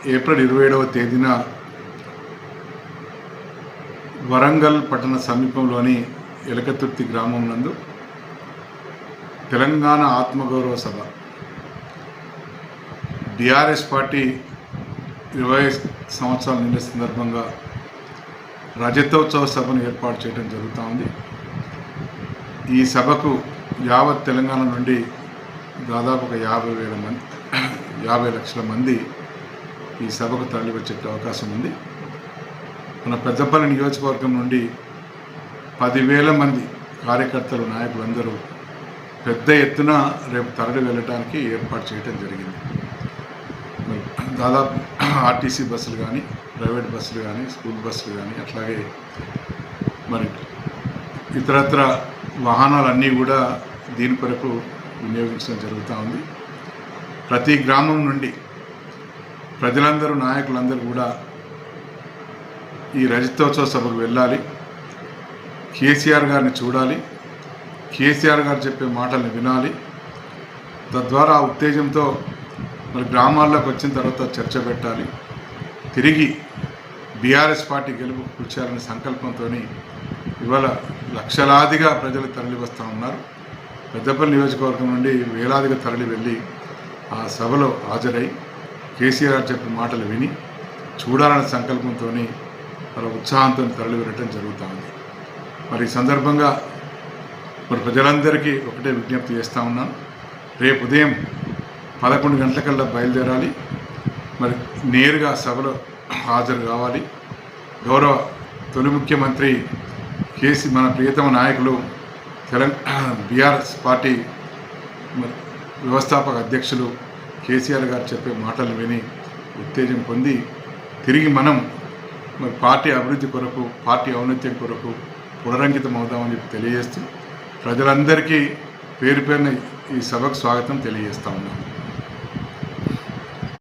April 27వ తేదీన వరంగల్ పట్టణ సమీపంలోని ఎలకతుర్తి గ్రామం నందు తెలంగాణ ఆత్మగౌరవ సభ టిఆర్ఎస్ పార్టీ 20 సంవత్సరాల నిండే సందర్భంగా రజతోత్సవ సభను ఏర్పాటు చేయడం జరుగుతూ ఉంది. ఈ సభకు యావత్ తెలంగాణ నుండి దాదాపు 50 లక్షల మంది ఈ సభకు తరలి వచ్చే అవకాశం ఉంది. మన పెద్దపల్లి నియోజకవర్గం నుండి 10,000 మంది కార్యకర్తలు నాయకులందరూ పెద్ద ఎత్తున రేపు తరలి వెళ్ళడానికి ఏర్పాటు చేయడం జరిగింది. దాదాపు ఆర్టీసీ బస్సులు కానీ, ప్రైవేట్ బస్సులు కానీ, స్కూల్ బస్సులు కానీ, అట్లాగే మరి ఇతరత్ర వాహనాలన్నీ కూడా దీని కొరకు వినియోగించడం జరుగుతూ ఉంది. ప్రతి గ్రామం నుండి ప్రజలందరూ, నాయకులందరూ కూడా ఈ రజతోత్సవ సభకు వెళ్ళాలి, కేసీఆర్ గారిని చూడాలి, కేసీఆర్ గారు చెప్పే మాటల్ని వినాలి. తద్వారా ఆ ఉత్తేజంతో మరి గ్రామాల్లోకి వచ్చిన తర్వాత చర్చ పెట్టాలి. తిరిగి బీఆర్ఎస్ పార్టీ గెలుపు కూర్చాలనే సంకల్పంతో ఇవాళ లక్షలాదిగా ప్రజలు తరలి వస్తూ ఉన్నారు. పెద్దపల్లి నియోజకవర్గం నుండి వేలాదిగా తరలి వెళ్ళి ఆ సభలో హాజరై కేసీఆర్ చెప్పిన మాటలు విని చూడాలనే సంకల్పంతో వాళ్ళ ఉత్సాహంతో తరలి వెళ్ళటం జరుగుతూ ఉంది. మరి ఈ సందర్భంగా మరి ప్రజలందరికీ ఒకటే విజ్ఞప్తి చేస్తూ ఉన్నాను. రేపు ఉదయం 11 గంటలకల్లా బయలుదేరాలి. మరి నేరుగా సభలో హాజరు కావాలి. గౌరవ తొలి ముఖ్యమంత్రి మన ప్రియతమ నాయకులు బీఆర్ఎస్ పార్టీ వ్యవస్థాపక అధ్యక్షులు కేసీఆర్ గారు చెప్పే మాటలు విని ఉత్తేజం పొంది తిరిగి మనం మరి పార్టీ అభివృద్ధి కొరకు, పార్టీ ఔన్నత్యం కొరకు పునరంకితం అవుదామని తెలియజేస్తూ ప్రజలందరికీ పేరు పేరున ఈ సభకు స్వాగతం తెలియజేస్తా ఉన్నాను.